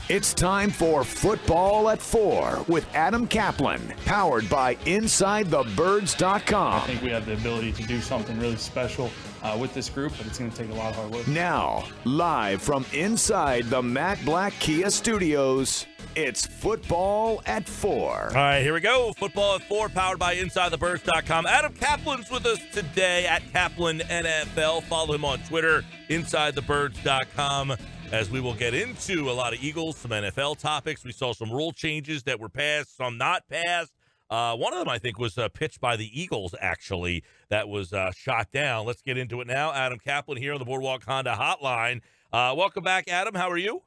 It's time for Football at 4 with Adam Caplan, powered by InsideTheBirds.com. I think we have the ability to do something really special with this group, but it's going to take a lot of hard work. Now, live from inside the Matt Black Kia Studios, it's Football at 4. All right, here we go. Football at 4, powered by InsideTheBirds.com. Adam Caplan's with us today at Caplan NFL. Follow him on Twitter, InsideTheBirds.com. As we will get into a lot of Eagles, some NFL topics. We saw some rule changes that were passed, some not passed. One of them, I think, was pitched by the Eagles, actually, that was shot down. Let's get into it now. Adam Caplan here on the Boardwalk Honda Hotline. Welcome back, Adam. How are you?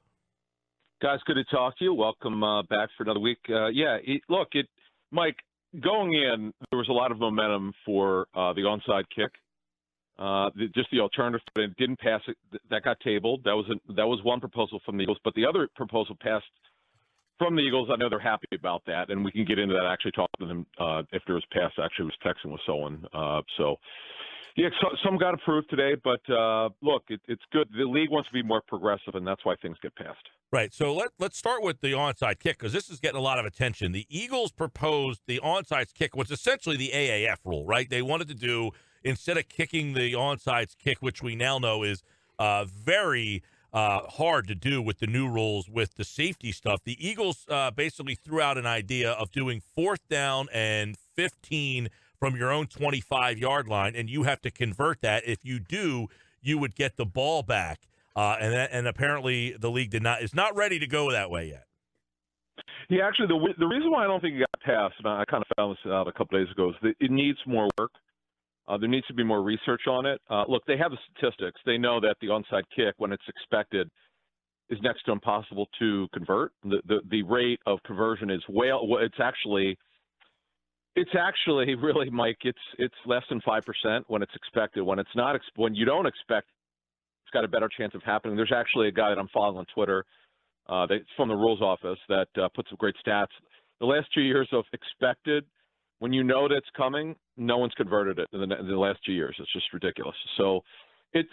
Guys, good to talk to you. Welcome back for another week. Mike, going in, there was a lot of momentum for the onside kick. Just the alternative, but it didn't pass. That got tabled. That was one proposal from the Eagles, but the other proposal passed from the Eagles. I know they're happy about that, and we can get into that. I actually talked to them after it was passed. Actually, was texting with someone. Some got approved today, but look, it's good. The league wants to be more progressive, and that's why things get passed. Right. So let's start with the onside kick, because this is getting a lot of attention. The Eagles proposed the onside kick, which is essentially the AAF rule, right? They wanted to do, instead of kicking the onside kick, which we now know is very hard to do with the new rules with the safety stuff, the Eagles basically threw out an idea of doing 4th down and 15 from your own 25-yard line, and you have to convert that. If you do, you would get the ball back. And apparently the league is not ready to go that way yet. Yeah, actually, the reason why I don't think it got passed, and I kind of found this out a couple days ago, is that it needs more work. There needs to be more research on it. Look, they have the statistics. They know that the onside kick, when it's expected, is next to impossible to convert. The rate of conversion is it's actually really, Mike, it's less than 5% when it's expected. When it's not, when you don't expect, it's got a better chance of happening. There's actually a guy that I'm following on Twitter that's from the rules office that puts some great stats. The last 2 years of expected, when you know that it's coming, no one's converted it in the last 2 years. It's just ridiculous. So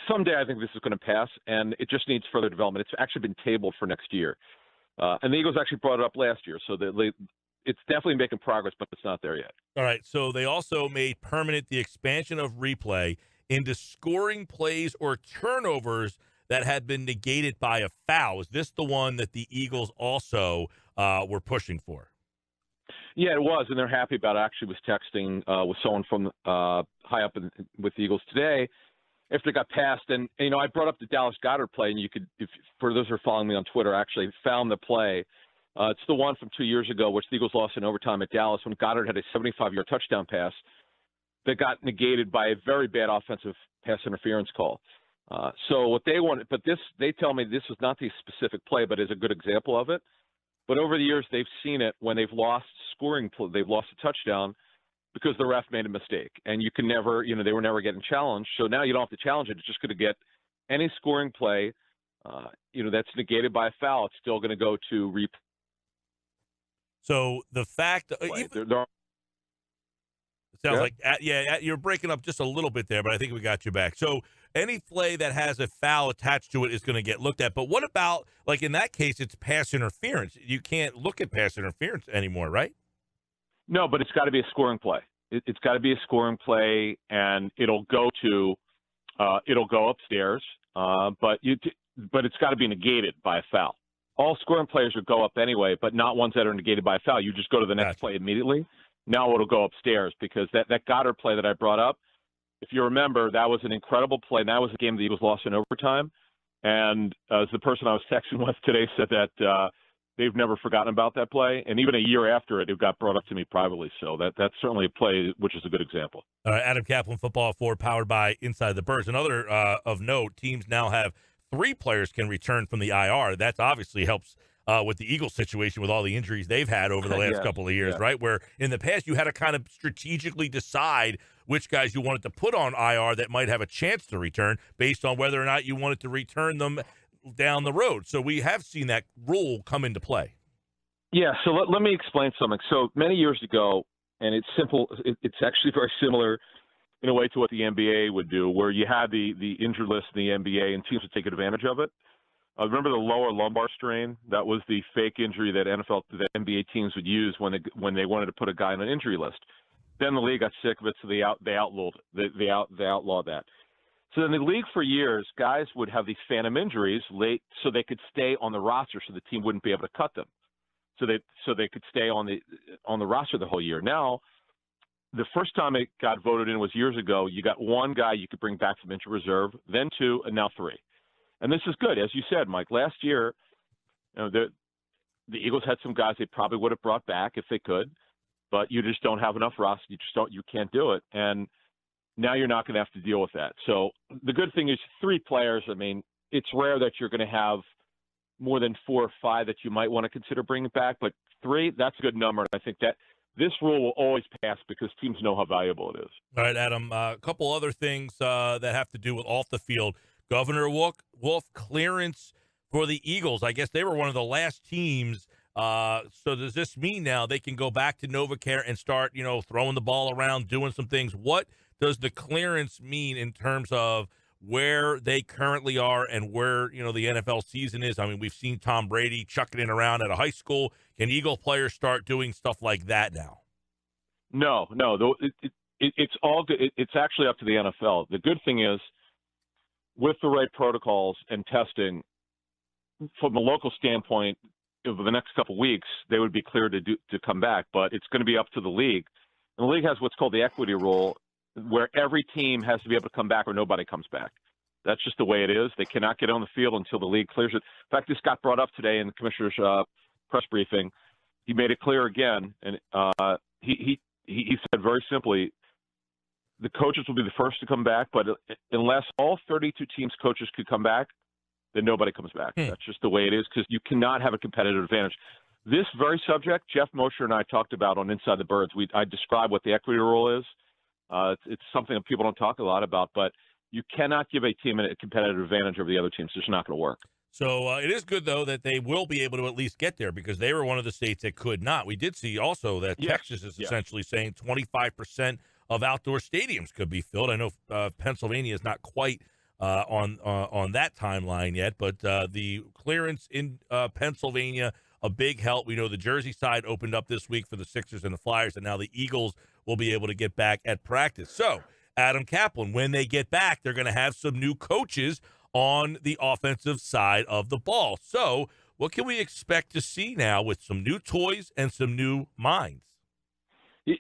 someday I think this is going to pass, and it just needs further development. It's actually been tabled for next year. And the Eagles actually brought it up last year, so it's definitely making progress, but it's not there yet. All right, so they also made permanent the expansion of replay into scoring plays or turnovers that had been negated by a foul. Is this the one that the Eagles also were pushing for? Yeah, it was, and they're happy about it. I actually was texting with someone from high up with the Eagles today after it got passed. And I brought up the Dallas Goedert play, and you could, for those who are following me on Twitter, I actually found the play. It's the one from 2 years ago, which the Eagles lost in overtime at Dallas when Goddard had a 75-yard touchdown pass that got negated by a very bad offensive pass interference call. So what they wanted, but they tell me this was not the specific play, but is a good example of it. But over the years, they've seen it when they've lost they've lost a touchdown because the ref made a mistake, and you can never, they were never getting challenged. So now you don't have to challenge it. It's just going to get any scoring play, that's negated by a foul. It's still going to go to replay. So the fact sounds like, you're breaking up just a little bit there, but I think we got you back. So any play that has a foul attached to it is going to get looked at. But what about, like in that case, it's pass interference. You can't look at pass interference anymore, right? No, but it's got to be a scoring play. It's got to be a scoring play, and it'll go upstairs. But it's got to be negated by a foul. All scoring players would go up anyway, but not ones that are negated by a foul. You just go to the next play immediately. Now it'll go upstairs because that Goddard play that I brought up, if you remember, that was an incredible play. And that was a game the Eagles lost in overtime. And as the person I was texting with today said that they've never forgotten about that play. And even a year after it got brought up to me privately. So that's certainly a play which is a good example. Adam Caplan, Football 4, powered by Inside the Birds. Another of note, teams now have 3 players can return from the IR. That obviously helps with the Eagles situation with all the injuries they've had over the last couple of years, right? Where in the past you had to kind of strategically decide which guys you wanted to put on IR that might have a chance to return based on whether or not you wanted to return them down the road. So we have seen that rule come into play. Yeah, so let me explain something. So many years ago, and it's simple, it's actually very similar in a way to what the NBA would do, where you had the injured list in the NBA and teams would take advantage of it. Remember the lower lumbar strain? That was the fake injury that that NBA teams would use when they wanted to put a guy on an injury list. Then the league got sick of it, so they outlawed that. So in the league for years, guys would have these phantom injuries late, so they could stay on the roster, so the team wouldn't be able to cut them. So they could stay on the roster the whole year. Now, the first time it got voted in was years ago. You got one guy you could bring back from injured reserve, then two, and now three. And this is good, as you said, Mike. Last year, the Eagles had some guys they probably would have brought back if they could, but you just don't have enough roster. You can't do it. And now you're not going to have to deal with that. So the good thing is 3 players. I mean, it's rare that you're going to have more than 4 or 5 that you might want to consider bringing back, but 3, that's a good number. And I think that this rule will always pass because teams know how valuable it is. All right, Adam, a couple other things that have to do with off the field. Governor Wolf clearance for the Eagles. I guess they were one of the last teams. So does this mean now they can go back to NovaCare and start, throwing the ball around, doing some things? What does the clearance mean in terms of where they currently are and where, the NFL season is? I mean, we've seen Tom Brady chucking it around at a high school. Can Eagle players start doing stuff like that now? No. It's all good. It's actually up to the NFL. The good thing is, with the right protocols and testing, from a local standpoint, over the next couple of weeks, they would be clear to come back. But it's going to be up to the league. And the league has what's called the equity rule, where every team has to be able to come back or nobody comes back. That's just the way it is. They cannot get on the field until the league clears it. In fact, this got brought up today in the commissioner's press briefing. He made it clear again, and he said very simply, the coaches will be the first to come back, but unless all 32 teams' coaches could come back, then nobody comes back. That's just the way it is, because you cannot have a competitive advantage. This very subject, Jeff Mosher and I talked about on Inside the Birds. I described what the equity rule is. It's something that people don't talk a lot about, but you cannot give a team a competitive advantage over the other teams. It's just not going to work. So it is good, though, that they will be able to at least get there, because they were one of the states that could not. We did see also that Texas is essentially saying 25% of outdoor stadiums could be filled. I know Pennsylvania is not quite on that timeline yet, but the clearance in Pennsylvania, a big help. We know the Jersey side opened up this week for the Sixers and the Flyers, and now the Eagles will be able to get back at practice. So, Adam Caplan, when they get back, they're going to have some new coaches on the offensive side of the ball. So, what can we expect to see now with some new toys and some new minds?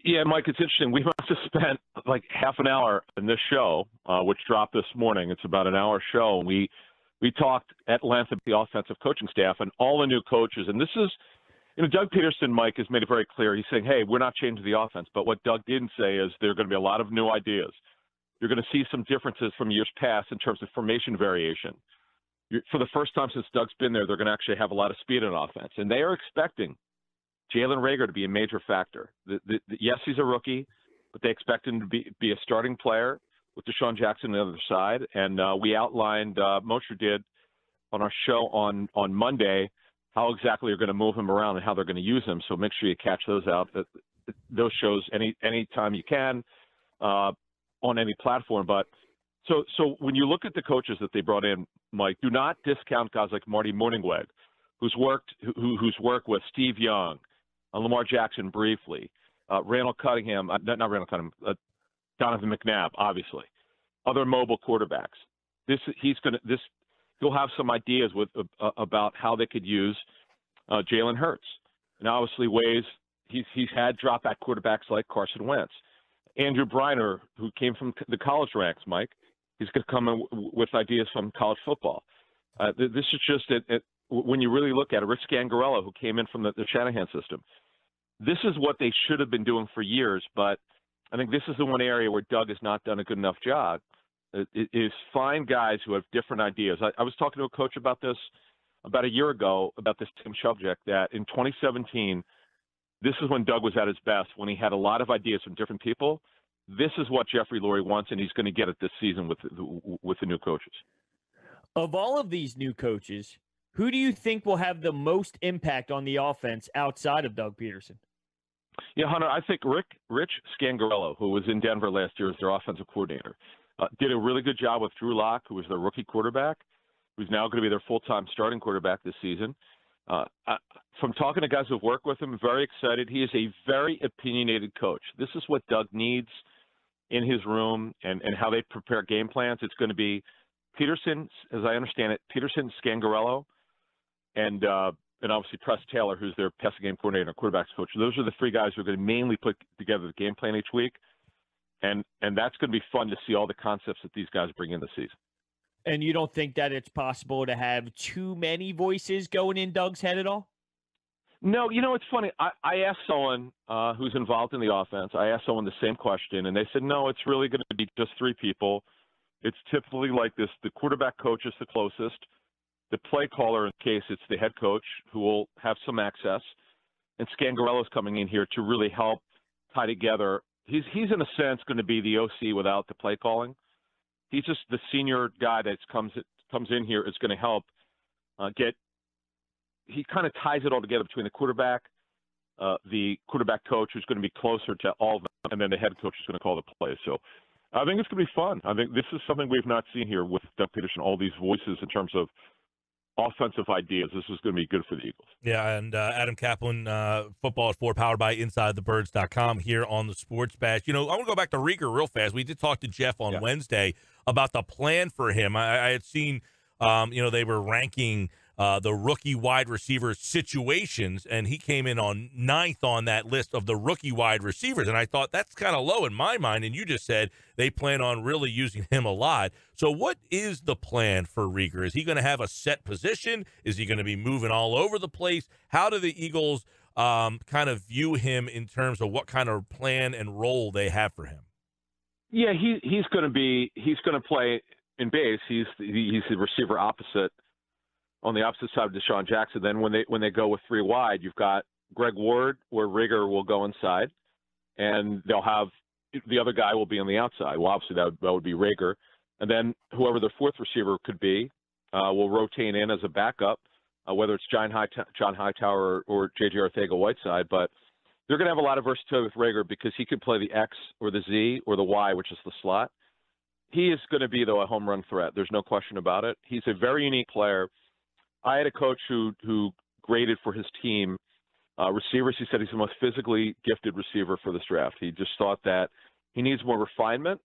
Yeah, Mike, it's interesting. We must have spent like half an hour in this show, which dropped this morning. It's about an hour show. And we talked at length about the offensive coaching staff and all the new coaches. And this is, Doug Pederson, Mike, has made it very clear. He's saying, hey, we're not changing the offense. But what Doug didn't say is there are going to be a lot of new ideas. You're going to see some differences from years past in terms of formation variation. For the first time since Doug's been there, they're going to actually have a lot of speed in offense. And they are expecting Jalen Reagor to be a major factor. Yes, he's a rookie, but they expect him to be a starting player with Deshaun Jackson on the other side. And we outlined, Mosher did on our show on Monday, how exactly you're going to move him around and how they're going to use him. So make sure you catch those out. Those shows any time you can on any platform. But so when you look at the coaches that they brought in, Mike, do not discount guys like Marty Morningweg, who's worked with Steve Young, Lamar Jackson briefly, Randall Cunningham, not Randall Cunningham, Donovan McNabb, obviously, other mobile quarterbacks. He'll have some ideas about how they could use Jalen Hurts, and obviously he's had drop back quarterbacks like Carson Wentz, Andrew Briner, who came from the college ranks. Mike, he's going to come in with ideas from college football. This is just when you really look at it, Rick Scangarello, who came in from the Shanahan system. This is what they should have been doing for years, but I think this is the one area where Doug has not done a good enough job, is find guys who have different ideas. I was talking to a coach about this about a year ago, about this same subject, that in 2017, this is when Doug was at his best, when he had a lot of ideas from different people. This is what Jeffrey Lurie wants, and he's going to get it this season with the new coaches. Of all of these new coaches, who do you think will have the most impact on the offense outside of Doug Pederson? Yeah, Hunter, I think Rich Scangarello, who was in Denver last year as their offensive coordinator, did a really good job with Drew Lock, who was their rookie quarterback. who's now going to be their full-time starting quarterback this season. From talking to guys who've worked with him, very excited. He is a very opinionated coach. This is what Doug needs in his room and how they prepare game plans. It's going to be Pederson, as I understand it, Pederson, Scangarello, and obviously Press Taylor, who's their passing game coordinator and quarterbacks coach. Those are the three guys who are going to mainly put together the game plan each week. And that's going to be fun to see all the concepts that these guys bring in this season. And you don't think that it's possible to have too many voices going in Doug's head at all? No, it's funny. I asked someone who's involved in the offense, I asked someone the same question, and they said, no, it's really going to be just three people. It's typically like this. The quarterback coach is the closest. The play caller, in case it's the head coach, who will have some access. And Scangarello's coming in here to really help tie together. He's in a sense going to be the OC without the play calling. He's just the senior guy that comes in here is going to help he kind of ties it all together between the quarterback coach, who's going to be closer to all of them, and then the head coach is going to call the plays. So I think it's going to be fun. I think this is something we've not seen here with Doug Pederson, all these voices in terms of offensive ideas. This is going to be good for the Eagles. Yeah, and Adam Caplan, Football at 4, powered by InsideTheBirds.com here on the Sports Bash. I want to go back to Rieger real fast. We did talk to Jeff on Wednesday about the plan for him. I had seen, they were ranking the rookie wide receiver situations, and he came in on 9th on that list of the rookie wide receivers. And I thought that's kind of low in my mind. And you just said they plan on really using him a lot. So what is the plan for Rieger? Is he going to have a set position? Is he going to be moving all over the place? How do the Eagles kind of view him in terms of what kind of plan and role they have for him? Yeah, he's going to play in base. He's the receiver opposite, on the opposite side of Deshaun Jackson. Then when they go with three wide, you've got Greg Ward, where Rieger will go inside, and they'll have the other guy will be on the outside. Well, obviously that would be Rieger, and then whoever the fourth receiver could be will rotate in as a backup, whether it's John Hightower or J.J. Arcega-Whiteside. But they're going to have a lot of versatility with Rieger because he can play the X or the Z or the Y, which is the slot. He is going to be, though, a home run threat. There's no question about it. He's a very unique player. I had a coach who graded for his team receivers. He said he's the most physically gifted receiver for this draft. He just thought that he needs more refinement.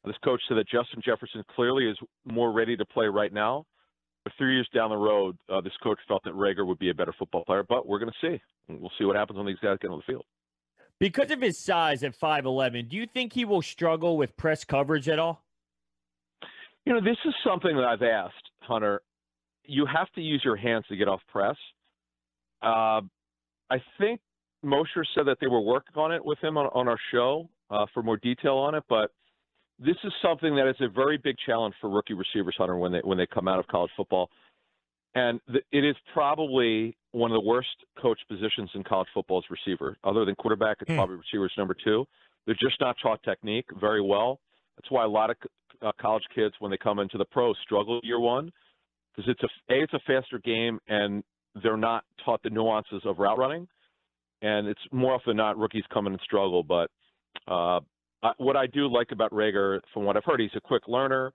This coach said that Justin Jefferson clearly is more ready to play right now. But 3 years down the road, this coach felt that Rieger would be a better football player. But we're going to see. We'll see what happens when these guys get on the field. Because of his size at 5'11", do you think he will struggle with press coverage at all? This is something that I've asked, Hunter. You have to use your hands to get off press. I think Mosher said that they were working on it with him on our show for more detail on it, but this is something that is a very big challenge for rookie receivers, Hunter, when they come out of college football. And it is probably one of the worst coach positions in college football as receiver. Other than quarterback, it's probably receivers number 2. They're just not taught technique very well. That's why a lot of college kids, when they come into the pros, struggle year one, because it's a faster game, and they're not taught the nuances of route running. And it's more often than not rookies come in and struggle. But what I do like about Rieger, from what I've heard, he's a quick learner.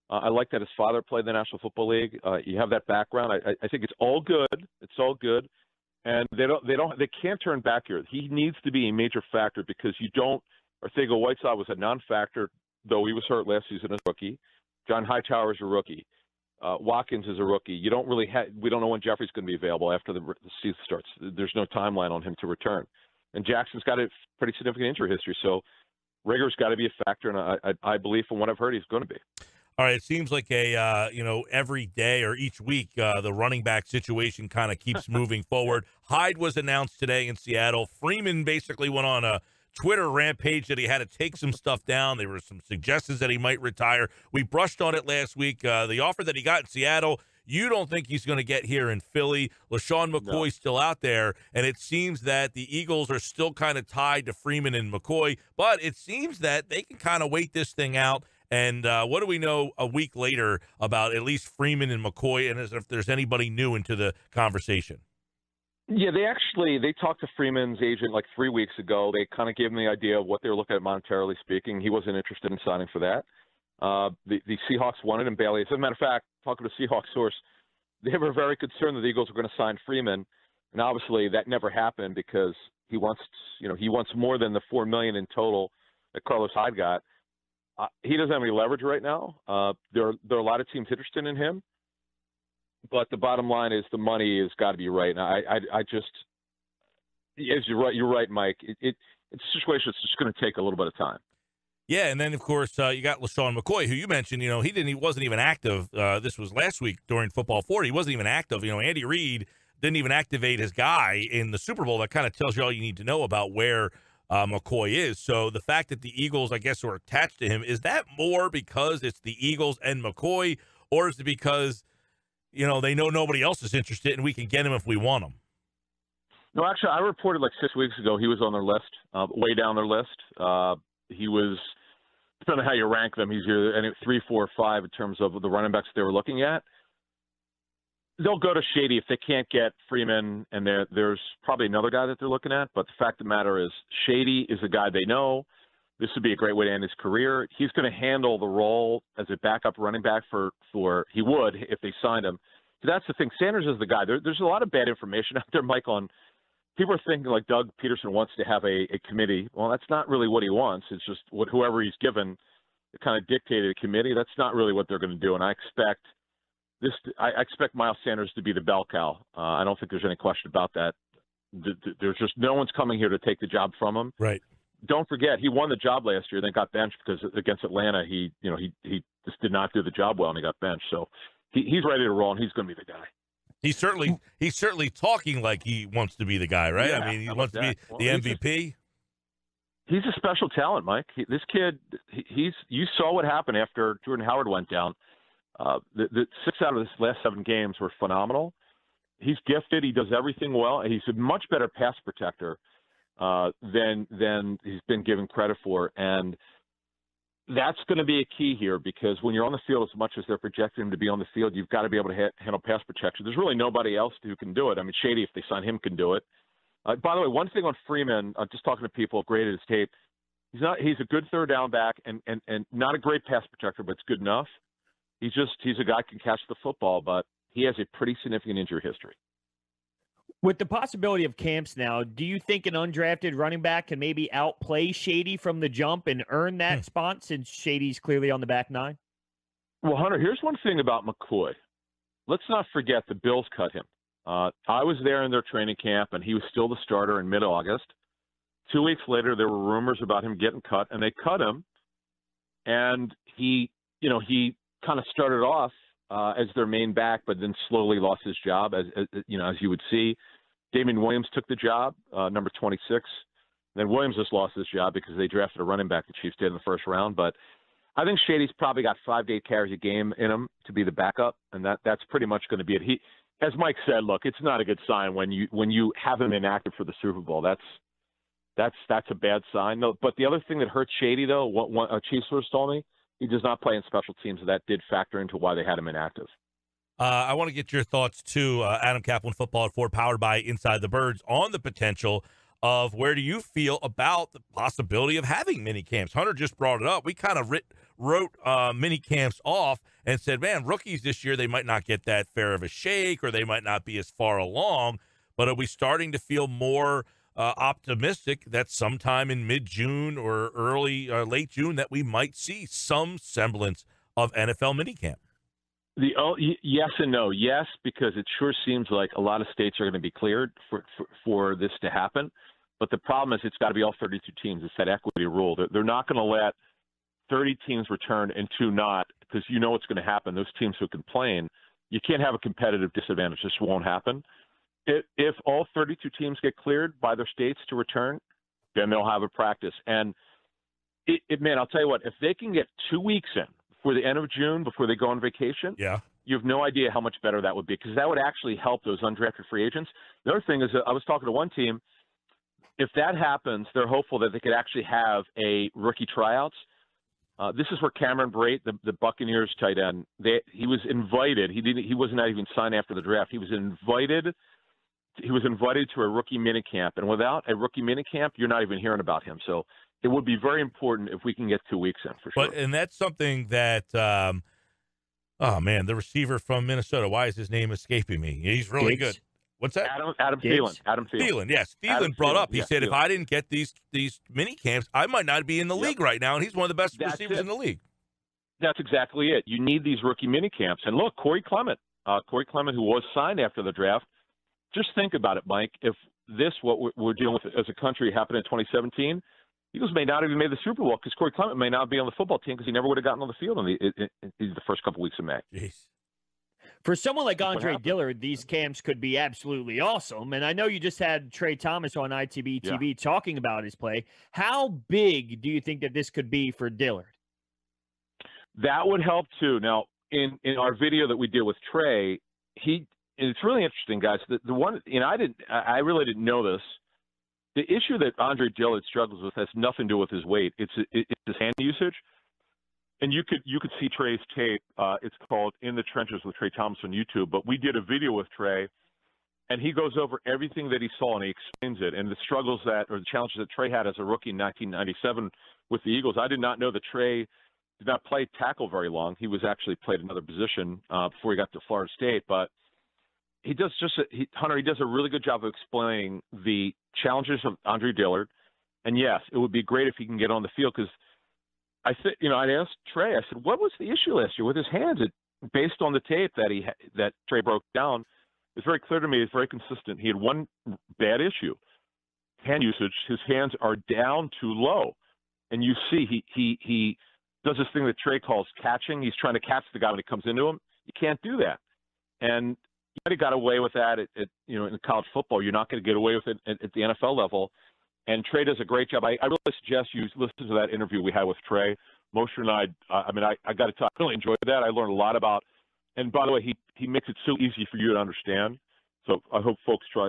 I like that his father played in the National Football League. You have that background. I think it's all good. It's all good, and they can't turn back here. He needs to be a major factor because Arcega-Whiteside was a non-factor, though he was hurt last season as a rookie. John Hightower is a rookie. Watkins is a rookie. We don't know when Jeffrey's going to be available after the season starts. There's no timeline on him to return, and Jackson's got a pretty significant injury history. So Rieger's got to be a factor, and I believe from what I've heard, he's going to be. All right, it seems like every day or each week the running back situation kind of keeps moving forward. Hyde was announced today in Seattle. Freeman basically went on a Twitter rampage that he had to take some stuff down. There were some suggestions that he might retire. We brushed on it last week. The offer that he got in Seattle, you don't think he's going to get here in Philly. LaShawn McCoy's still out there, and it seems that the Eagles are still kind of tied to Freeman and McCoy, but it seems that they can kind of wait this thing out. And what do we know a week later about at least Freeman and McCoy, and as if there's anybody new into the conversation? Yeah, they talked to Freeman's agent like 3 weeks ago. They kind of gave him the idea of what they were looking at monetarily speaking. He wasn't interested in signing for that. The Seahawks wanted him, Bailey. As a matter of fact, talking to a Seahawks source, they were very concerned that the Eagles were going to sign Freeman, and obviously that never happened because he wants more than the $4 million in total that Carlos Hyde got. He doesn't have any leverage right now. There are a lot of teams interested in him, but the bottom line is the money has got to be right. And I just, as you're right, Mike. It's a situation that's just going to take a little bit of time. Yeah, and then, of course, you got LaShawn McCoy, who you mentioned, he wasn't even active. This was last week during Football 40. He wasn't even active. Andy Reid didn't even activate his guy in the Super Bowl. That kind of tells you all you need to know about where McCoy is. So the fact that the Eagles, I guess, are attached to him, is that more because it's the Eagles and McCoy, or is it because, they know nobody else is interested and we can get him if we want him? No, actually, I reported like 6 weeks ago he was on their list, way down their list. He was, depending on how you rank them, he's either 3, 4, 5 in terms of the running backs they were looking at. They'll go to Shady if they can't get Freeman, and there's probably another guy that they're looking at. But the fact of the matter is Shady is a guy they know. This would be a great way to end his career. He's going to handle the role as a backup running back for he would if they signed him. So that's the thing. Sanders is the guy. There's a lot of bad information out there, Mike, on people are thinking like Doug Pederson wants to have a committee. Well, that's not really what he wants. It's just whoever he's given kind of dictated a committee. That's not really what they're going to do. And I expect Miles Sanders to be the bell cow. I don't think there's any question about that. There's just no one's coming here to take the job from him. Right. Don't forget, he won the job last year, then got benched because against Atlanta, he just did not do the job well, and he got benched. So he's ready to roll, and he's going to be the guy. He's certainly talking like he wants to be the guy, right? Yeah, I mean, he wants to be the MVP. He's a special talent, Mike. This kid, you saw what happened after Jordan Howard went down. The 6 out of his last 7 games were phenomenal. He's gifted. He does everything well. He's a much better pass protector than he's been given credit for. And that's going to be a key here because when you're on the field as much as they're projecting him to be on the field, you've got to be able to handle pass protection. There's really nobody else who can do it. I mean, Shady, if they sign him, can do it. By the way, one thing on Freeman, just talking to people, graded his tape. He's a good third down back and not a great pass protector, but it's good enough. He's a guy who can catch the football, but he has a pretty significant injury history. With the possibility of camps now, do you think an undrafted running back can maybe outplay Shady from the jump and earn that spot since Shady's clearly on the back 9? Well, Hunter, here's one thing about McCoy. Let's not forget the Bills cut him. I was there in their training camp, and he was still the starter in mid-August. 2 weeks later, there were rumors about him getting cut, and they cut him. And he kind of started off as their main back, but then slowly lost his job, as you would see. Damian Williams took the job, number 26. Then Williams just lost his job because they drafted a running back the Chiefs did in the first round. But I think Shady's probably got 5 to 8 carries a game in him to be the backup, and that's pretty much going to be it. As Mike said, look, it's not a good sign when you have him inactive for the Super Bowl. That's a bad sign. No, but the other thing that hurts Shady, though, what a Chiefs source told me, he does not play in special teams, so that did factor into why they had him inactive. I want to get your thoughts, too, Adam Caplan, Football at 4, powered by Inside the Birds, on the potential of where do you feel about the possibility of having mini camps. Hunter just brought it up. We kind of wrote mini camps off and said, man, rookies this year, they might not get that fair of a shake or they might not be as far along. But are we starting to feel more optimistic that sometime in mid-June or late June that we might see some semblance of NFL minicamp? Yes and no. Yes, because it sure seems like a lot of states are going to be cleared for this to happen. But the problem is it's got to be all 32 teams. It's that equity rule. They're not going to let 30 teams return and 2 not, because you know what's going to happen. Those teams who complain, you can't have a competitive disadvantage. This won't happen. If all 32 teams get cleared by their states to return, then they'll have a practice. And, man, I'll tell you what, if they can get 2 weeks in before the end of June, before they go on vacation, you have no idea how much better that would be, because that would actually help those undrafted free agents. The other thing is that I was talking to one team. If that happens, they're hopeful that they could actually have a rookie tryouts. This is where Cameron Brate, the Buccaneers tight end, he was invited. He wasn't even signed after the draft. He was invited he was invited to a rookie minicamp, and without a rookie minicamp, you're not even hearing about him. So it would be very important if we can get 2 weeks in for sure. And that's something that, oh man, the receiver from Minnesota. Why is his name escaping me? He's really good. What's that? Adam Thielen. Thielen, yes. Thielen brought up. He said, if I didn't get these mini camps, I might not be in the league right now. And he's one of the best receivers in the league. That's exactly it. You need these rookie mini camps. And look, Corey Clement, who was signed after the draft. Just think about it, Mike. If what we're dealing with as a country happened in 2017, Eagles may not have even made the Super Bowl because Corey Clement may not be on the football team because he never would have gotten on the field in the first couple weeks of May. Jeez. For someone like Andre Dillard, these camps could be absolutely awesome. And I know you just had Trey Thomas on ITB TV talking about his play. How big do you think that this could be for Dillard? That would help too. Now, in our video that we did with Trey, it's really interesting, guys. The one, I really didn't know this. The issue that Andre Dillard struggles with has nothing to do with his weight. It's his hand usage. And you could see Trey's tape. It's called "In the Trenches with Trey Thomas" on YouTube. But we did a video with Trey, and he goes over everything that he saw and he explains it and the struggles or the challenges that Trey had as a rookie in 1997 with the Eagles. I did not know that Trey did not play tackle very long. He was actually played another position before he got to Florida State. But he does Hunter. He does a really good job of explaining the challenges of Andre Dillard. And yes, it would be great if he can get on the field because. I'd asked Trey. I said, "What was the issue last year with his hands?" Based on the tape that Trey broke down, it's very clear to me. It's very consistent. He had one bad issue: hand usage. His hands are down too low, and you see he does this thing that Trey calls catching. He's trying to catch the guy when he comes into him. You can't do that, and he might have got away with that in college football. You're not going to get away with it at the NFL level. And Trey does a great job. I really suggest you listen to that interview we had with Trey. Mosher and I got to tell you, I really enjoyed that. I learned a lot about. And by the way, he makes it so easy for you to understand. So I hope folks try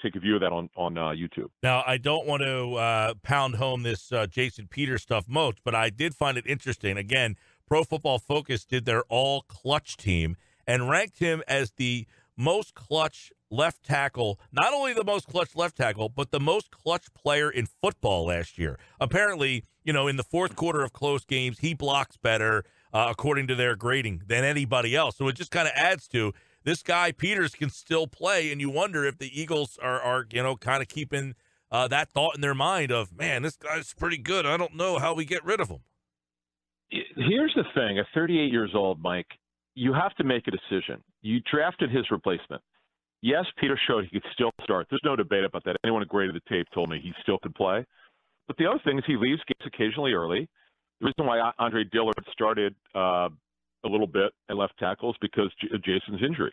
take a view of that on YouTube. Now, I don't want to pound home this Jason Peters stuff much, but I did find it interesting. Again, Pro Football Focus did their all clutch team and ranked him as the most clutch left tackle, not only the most clutch left tackle, but the most clutch player in football last year. Apparently, in the fourth quarter of close games, he blocks better, according to their grading, than anybody else. So it just kind of adds to this guy, Peters, can still play, and you wonder if the Eagles are kind of keeping that thought in their mind of, man, this guy's pretty good. I don't know how we get rid of him. Here's the thing. At 38 years old, Mike, you have to make a decision. You drafted his replacement. Yes, Peter showed he could still start. There's no debate about that. Anyone who graded the tape told me he still could play. But the other thing is he leaves games occasionally early. The reason why Andre Dillard started a little bit at left tackle is because of Jason's injury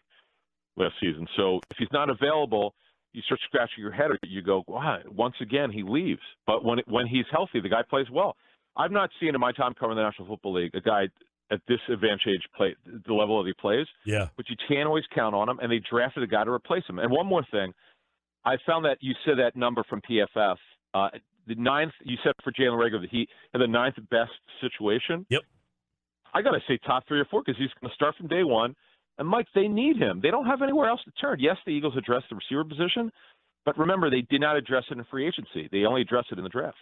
last season. So if he's not available, you start scratching your head or you go, wow, once again, he leaves. But when he's healthy, the guy plays well. I've not seen in my time covering the National Football League a guy at this advanced age play the level that he plays. Yeah. But you can't always count on him, and they drafted a guy to replace him. And one more thing, I found that you said that number from PFF, the ninth. You said for Jalen Reagor that he had the ninth best situation. Yep. I got to say top 3 or 4 because he's going to start from day one. And Mike, they need him. They don't have anywhere else to turn. Yes, the Eagles addressed the receiver position, but remember they did not address it in free agency. They only addressed it in the draft.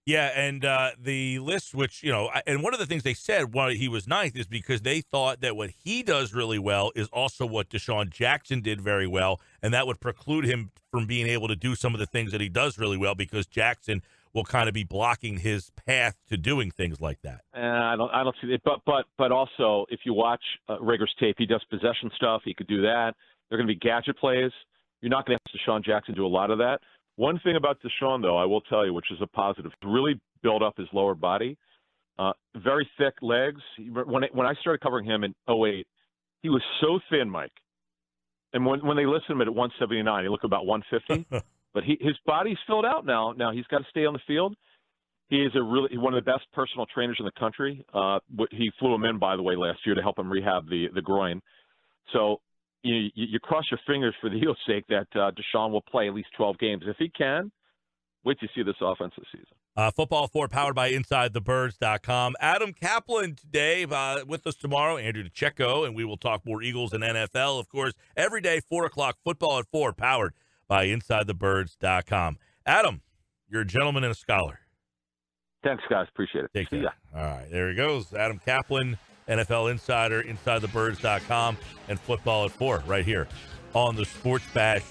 Yeah, and the list, which, and one of the things they said why he was ninth is because they thought that what he does really well is also what Deshaun Jackson did very well, and that would preclude him from being able to do some of the things that he does really well because Jackson will kind of be blocking his path to doing things like that. I don't see it, but also if you watch Reagor's tape, he does possession stuff. He could do that. They're going to be gadget plays. You're not going to have Deshaun Jackson do a lot of that. One thing about Deshaun, though, I will tell you, which is a positive, really built up his lower body. Very thick legs. When I started covering him in 2008, he was so thin, Mike. And when they listed him at 179, he looked about 150. But his body's filled out now. Now he's got to stay on the field. He is one of the best personal trainers in the country. He flew him in, by the way, last year to help him rehab the groin. So you cross your fingers for the Eagles' sake that Deshaun will play at least 12 games. If he can, wait to see this offense this season. Football 4 powered by InsideTheBirds.com. Adam Caplan today with us tomorrow. Andrew DeCecco, and we will talk more Eagles and NFL. Of course, every day, 4 o'clock, Football at 4 powered by InsideTheBirds.com. Adam, you're a gentleman and a scholar. Thanks, guys. Appreciate it. Take care. All right, there he goes. Adam Caplan, NFL Insider, InsideTheBirds.com, and Football at 4 right here on the Sports Bash